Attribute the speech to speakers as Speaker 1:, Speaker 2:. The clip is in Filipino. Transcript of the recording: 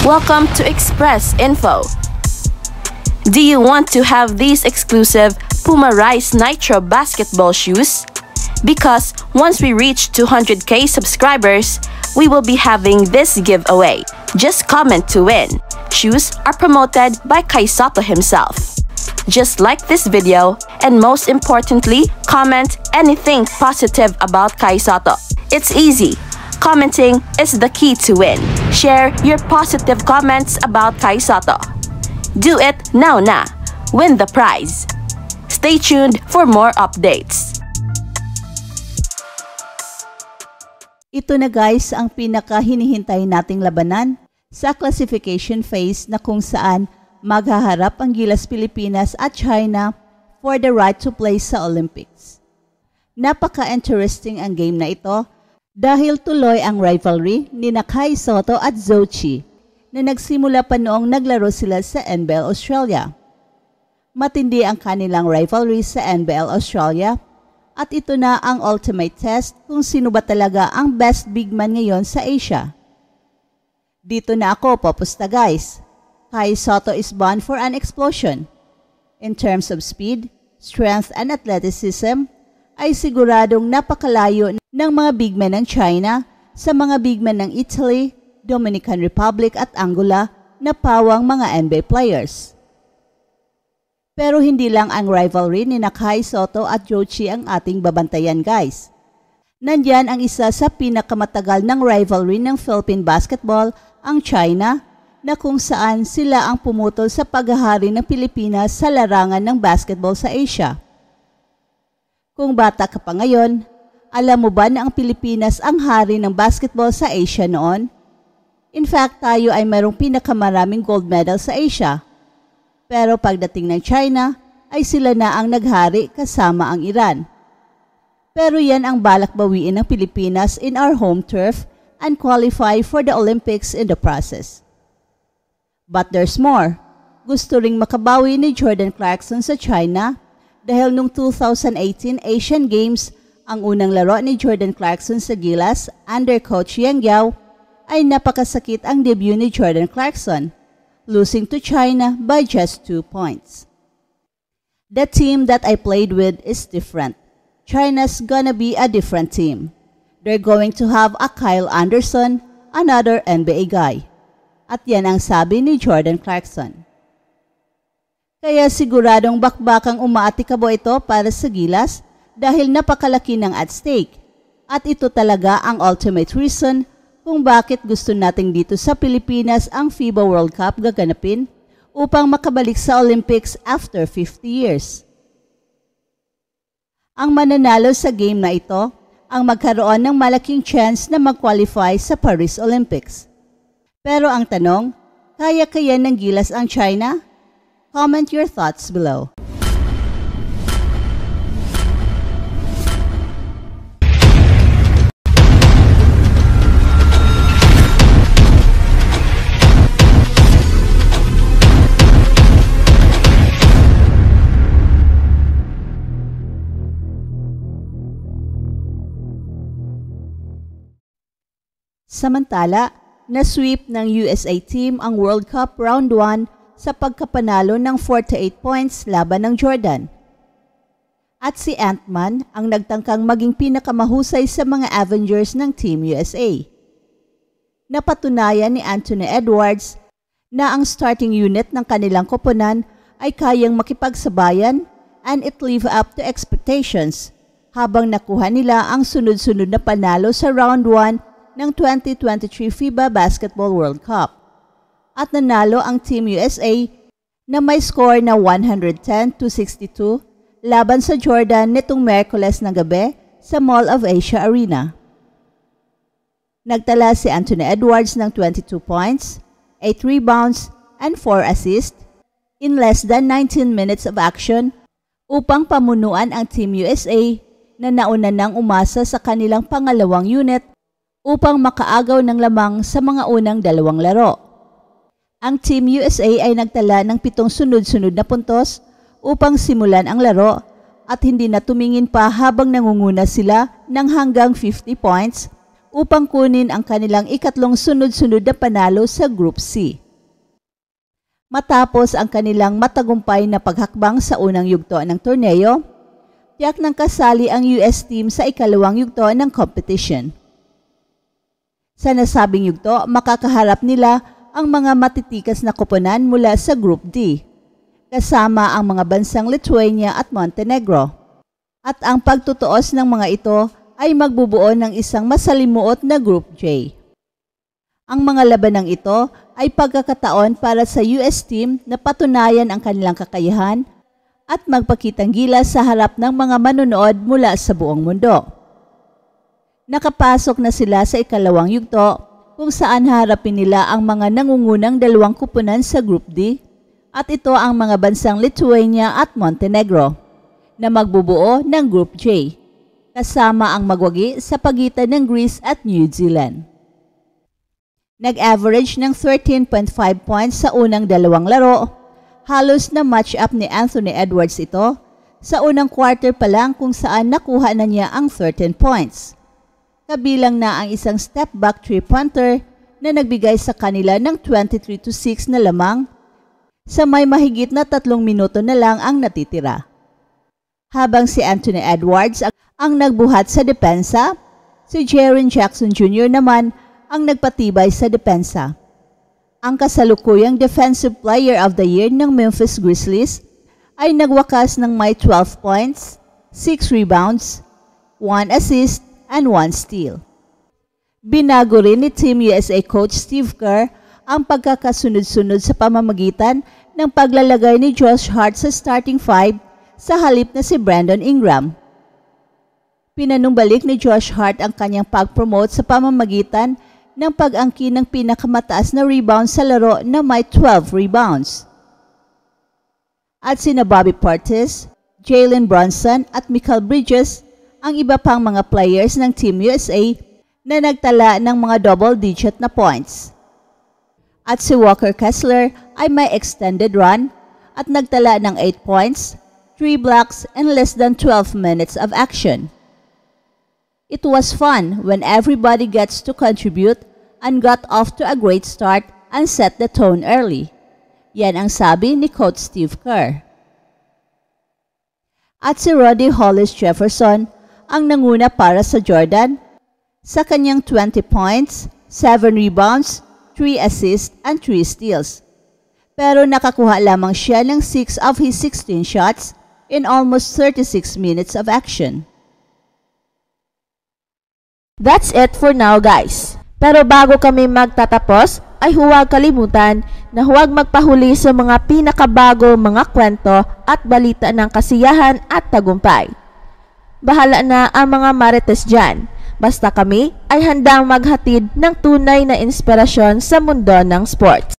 Speaker 1: Welcome to Express Info. Do you want to have these exclusive Puma Rise Nitro basketball shoes? Because once we reach 200k subscribers, we will be having this giveaway. Just comment to win. Shoes are promoted by Kai Sotto himself. Just like this video, and most importantly, comment anything positive about Kai Sotto. It's easy. Commenting is the key to win. Share your positive comments about Kai Sotto. Do it now na. Win the prize. Stay tuned for more updates.
Speaker 2: Ito na guys ang pinaka-hinihintay nating labanan sa classification phase na kung saan maghaharap ang Gilas Pilipinas at China for the right to play sa Olympics. Napaka-interesting ang game na ito dahil tuloy ang rivalry ni Kai Sotto at Zhou Qi na nagsimula pa noong naglaro sila sa NBL Australia. Matindi ang kanilang rivalry sa NBL Australia at ito na ang ultimate test kung sino ba talaga ang best big man ngayon sa Asia. Dito na ako papusta guys. Kai Sotto is born for an explosion. In terms of speed, strength and athleticism, ay siguradong napakalayo ng mga big men ng China sa mga big men ng Italy, Dominican Republic at Angola na pawang mga NBA players. Pero hindi lang ang rivalry ni Kai Sotto at Zhou Qi ang ating babantayan guys. Nandyan ang isa sa pinakamatagal ng rivalry ng Philippine basketball, ang China, na kung saan sila ang pumutol sa paghahari ng Pilipinas sa larangan ng basketball sa Asia. Kung bata ka pa ngayon, alam mo ba na ang Pilipinas ang hari ng basketball sa Asia noon? In fact, tayo ay mayroong pinakamaraming gold medal sa Asia. Pero pagdating ng China, ay sila na ang naghari kasama ang Iran. Pero yan ang balak bawiin ng Pilipinas in our home turf and qualify for the Olympics in the process. But there's more. Gusto ring makabawi ni Jordan Clarkson sa China dahil nung 2018 Asian Games, ang unang laro ni Jordan Clarkson sa Gilas under Coach Yang Yao ay napakasakit ang debut ni Jordan Clarkson, losing to China by just 2 points. The team that I played with is different. China's gonna be a different team. They're going to have a Kyle Anderson, another NBA guy. At yan ang sabi ni Jordan Clarkson. Kaya siguradong bakbakang umaatikabo ito para sa Gilas dahil napakalaki ng at stake. At ito talaga ang ultimate reason kung bakit gusto nating dito sa Pilipinas ang FIBA World Cup gaganapin upang makabalik sa Olympics after 50 years. Ang mananalo sa game na ito ang magkaroon ng malaking chance na mag-qualify sa Paris Olympics. Pero ang tanong, kaya-kaya ng Gilas ang China? Comment your thoughts below. Samantala, na-sweep ng USA team ang World Cup Round 1 sa pagkapanalo ng 48 points laban ng Jordan. At si Ant-Man ang nagtangkang maging pinakamahusay sa mga Avengers ng Team USA. Napatunayan ni Anthony Edwards na ang starting unit ng kanilang koponan ay kayang makipagsabayan and it lived up to expectations habang nakuha nila ang sunod-sunod na panalo sa Round 1 ng 2023 FIBA Basketball World Cup. At nanalo ang Team USA na may score na 110-62 laban sa Jordan nitong Miyerkules ng gabi sa Mall of Asia Arena. Nagtala si Anthony Edwards ng 22 points, 8 rebounds, and 4 assists in less than 19 minutes of action upang pamunuan ang Team USA na nauna nang umasa sa kanilang pangalawang unit upang makaagaw ng lamang sa mga unang dalawang laro. Ang Team USA ay nagtala ng 7 sunod-sunod na puntos upang simulan ang laro at hindi na tumingin pa habang nangunguna sila ng hanggang 50 points upang kunin ang kanilang ikatlong sunod-sunod na panalo sa Group C. Matapos ang kanilang matagumpay na paghakbang sa unang yugto ng torneo, tiyak nang kasali ang US team sa ikalawang yugto ng competition. Sa nasabing yugto, makakaharap nila ang mga matitikas na koponan mula sa Group D, kasama ang mga bansang Lithuania at Montenegro. At ang pagtutuos ng mga ito ay magbubuo ng isang masalimuot na Group J. Ang mga labanang ito ay pagkakataon para sa US team na patunayan ang kanilang kakayahan at magpakitang gilas sa harap ng mga manonood mula sa buong mundo. Nakapasok na sila sa ikalawang yugto kung saan harapin nila ang mga nangungunang dalawang kupunan sa Group D at ito ang mga bansang Lithuania at Montenegro na magbubuo ng Group J, kasama ang magwagi sa pagitan ng Greece at New Zealand. Nag-average ng 13.5 points sa unang dalawang laro. Halos na match-up ni Anthony Edwards ito sa unang quarter pa lang kung saan nakuha na niya ang 13 points. Kabilang na ang isang step-back three-pointer na nagbigay sa kanila ng 23-6 na lamang sa may mahigit na 3 minuto na lang ang natitira. Habang si Anthony Edwards ang nagbuhat sa depensa, si Jaren Jackson Jr. naman ang nagpatibay sa depensa. Ang kasalukuyang Defensive Player of the Year ng Memphis Grizzlies ay nagwakas ng may 12 points, 6 rebounds, 1 assist, and 1 steal. Binago rin ni Team USA coach Steve Kerr ang pagkakasunod-sunod sa pamamagitan ng paglalagay ni Josh Hart sa starting five sa halip na si Brandon Ingram. Pinanumbalik ni Josh Hart ang kanyang pag-promote sa pamamagitan ng pag-angkin ng pinakamataas na rebound sa laro na may 12 rebounds. At sina Bobby Portis, Jalen Brunson at Mikal Bridges ang iba pang mga players ng Team USA na nagtala ng mga double-digit na points. At si Walker Kessler ay may extended run at nagtala ng 8 points, 3 blocks, and less than 12 minutes of action. It was fun when everybody gets to contribute and got off to a great start and set the tone early. Yan ang sabi ni Coach Steve Kerr. At si Roddy Hollis Jefferson ang nanguna para sa Jordan sa kanyang 20 points, 7 rebounds, 3 assists, and 3 steals. Pero nakakuha lamang siya ng 6 of his 16 shots in almost 36 minutes of action.
Speaker 1: That's it for now, guys. Pero bago kami magtatapos, ay huwag kalimutan na huwag magpahuli sa mga pinakabago mga kwento at balita ng kasiyahan at tagumpay. Bahala na ang mga marites dyan. Basta kami ay handang maghatid ng tunay na inspirasyon sa mundo ng sports.